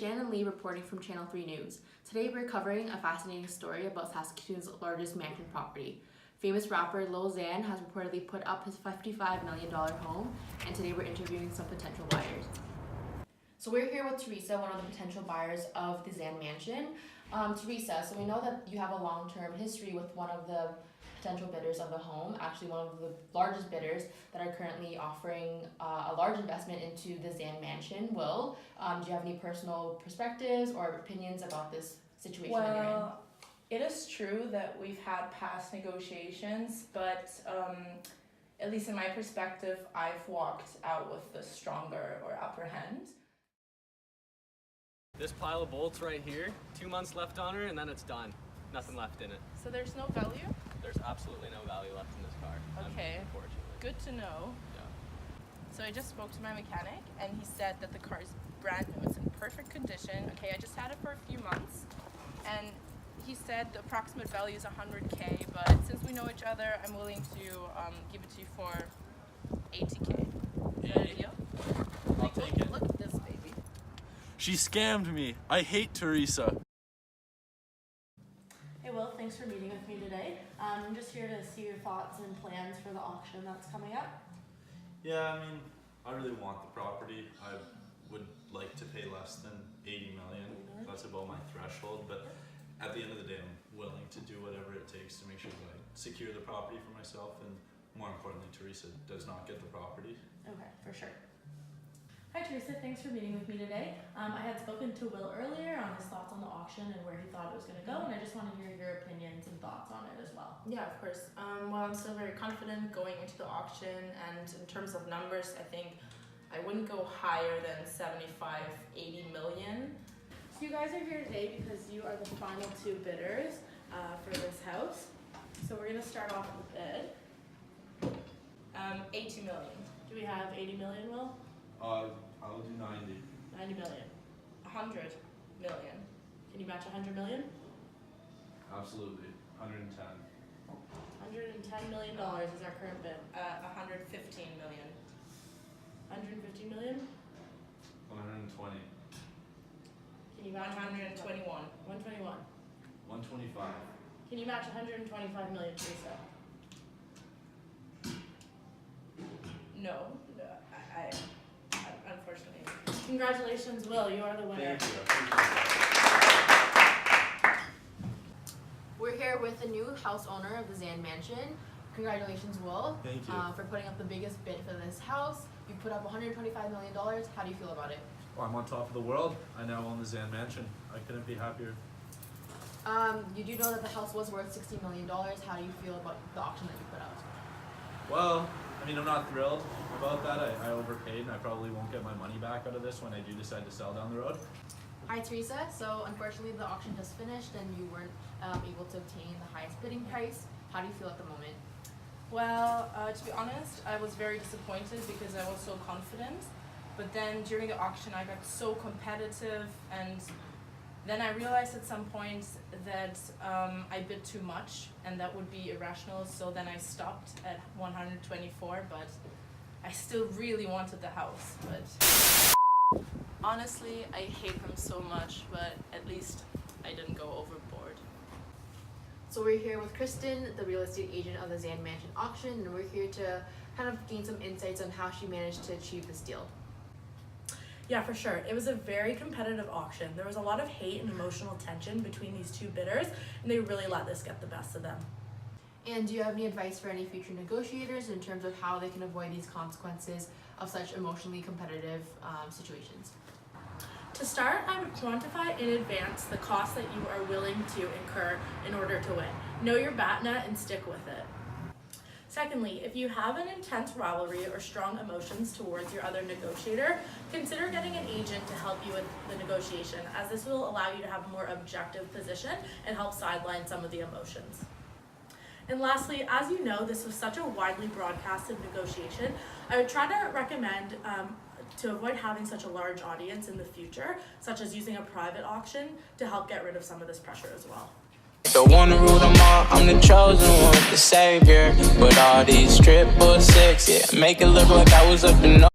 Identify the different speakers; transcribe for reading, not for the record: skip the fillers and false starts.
Speaker 1: Shannon reporting from Channel 3 News. Today we're covering a fascinating story about Saskatoon's largest mansion property. Famous rapper Lalonde has reportedly put up his $55 million home, and today we're interviewing some potential buyers. So we're here with Theresa, one of the potential buyers of the Zan Mansion. Theresa, so we know that you have a long-term history with one of the potential bidders of the home, actually one of the largest bidders that are currently offering a large investment into the Zan Mansion. Will, do you have any personal perspectives or opinions about this situation that you're in?
Speaker 2: Well, it is true that we've had past negotiations, but at least in my perspective, I've walked out with the stronger or upper hand.
Speaker 3: This pile of bolts right here, 2 months left on her and then it's done. Nothing left in it.
Speaker 2: So there's no value?
Speaker 3: There's absolutely no value left in this car.
Speaker 2: Okay,
Speaker 3: Unfortunately.
Speaker 2: good to know.
Speaker 3: Yeah.
Speaker 2: So I just spoke to my mechanic and he said that the car is brand new, it's in perfect condition. Okay, I just had it for a few months and he said the approximate value is 100K, but since we know each other, I'm willing to give it to you for 80K. Is that a deal?
Speaker 3: I'll take it.
Speaker 2: Look at this baby.
Speaker 4: She scammed me. I hate Theresa.
Speaker 1: Hey Will, thanks for meeting with me today. I'm just here to see your thoughts and plans for the auction that's coming up.
Speaker 5: Yeah, I mean, I really want the property. I would like to pay less than 80 million. That's about my threshold, but at the end of the day, I'm willing to do whatever it takes to make sure that I secure the property for myself, and more importantly, Theresa does not get the property.
Speaker 1: Okay, for sure. Hi Theresa, thanks for meeting with me today. I had spoken to Will earlier on his thoughts on the auction and where he thought it was going to go, and I just want to hear your opinions and thoughts on it as well.
Speaker 2: Yeah, of course. Well, I'm still very confident going into the auction, and in terms of numbers, I think I wouldn't go higher than 75, 80 million.
Speaker 1: So you guys are here today because you are the final two bidders for this house. So we're going to start off with bid.
Speaker 2: 80 million.
Speaker 1: Do we have 80 million, Will?
Speaker 5: I'll do 90.
Speaker 1: 90 million.
Speaker 2: 100 million.
Speaker 1: Can you match 100 million?
Speaker 5: Absolutely. 110.
Speaker 1: $110 million is our current bid.
Speaker 2: 115 million.
Speaker 1: 150 million?
Speaker 5: 120.
Speaker 1: Can you match
Speaker 2: 121.
Speaker 1: 121.
Speaker 5: 125.
Speaker 1: Can you match 125 million, Theresa?
Speaker 2: No, I unfortunately.
Speaker 1: Congratulations, Will. You are the winner.
Speaker 5: Thank you.
Speaker 1: We're here with the new house owner of the Zan Mansion. Congratulations, Will.
Speaker 5: Thank you.
Speaker 1: For putting up the biggest bid for this house. You put up $125 million. How do you feel about it?
Speaker 4: Well, I'm on top of the world. I now own the Zan Mansion. I couldn't be happier.
Speaker 1: You do know that the house was worth $60 million. How do you feel about the auction that you put out?
Speaker 4: Well, I mean, I'm not thrilled about that. I overpaid and I probably won't get my money back out of this when I do decide to sell down the road.
Speaker 1: Hi, Theresa. So unfortunately, the auction just finished and you weren't able to obtain the highest bidding price. How do you feel at the moment?
Speaker 2: Well, to be honest, I was very disappointed because I was so confident. But then during the auction, I got so competitive, and then I realized at some point that I bid too much, and that would be irrational. So then I stopped at 124, but I still really wanted the house. But honestly, I hate them so much, but at least I didn't go overboard.
Speaker 1: So we're here with Kristin, the real estate agent of the Zan Mansion auction, and we're here to kind of gain some insights on how she managed to achieve this deal.
Speaker 6: Yeah, for sure. It was a very competitive auction. There was a lot of hate and emotional tension between these two bidders, and they really let this get the best of them.
Speaker 1: And do you have any advice for any future negotiators in terms of how they can avoid these consequences of such emotionally competitive situations?
Speaker 6: To start, I would quantify in advance the cost that you are willing to incur in order to win. Know your bat net and stick with it. Secondly, if you have an intense rivalry or strong emotions towards your other negotiator, consider getting an agent to help you with the negotiation, as this will allow you to have a more objective position and help sideline some of the emotions. And lastly, as you know, this was such a widely broadcasted negotiation, I would try to recommend to avoid having such a large audience in the future, such as using a private auction to help get rid of some of this pressure as well.
Speaker 7: Don't wanna rule them all, I'm the chosen one, the savior. But all these triple six, yeah, make it look like I was up in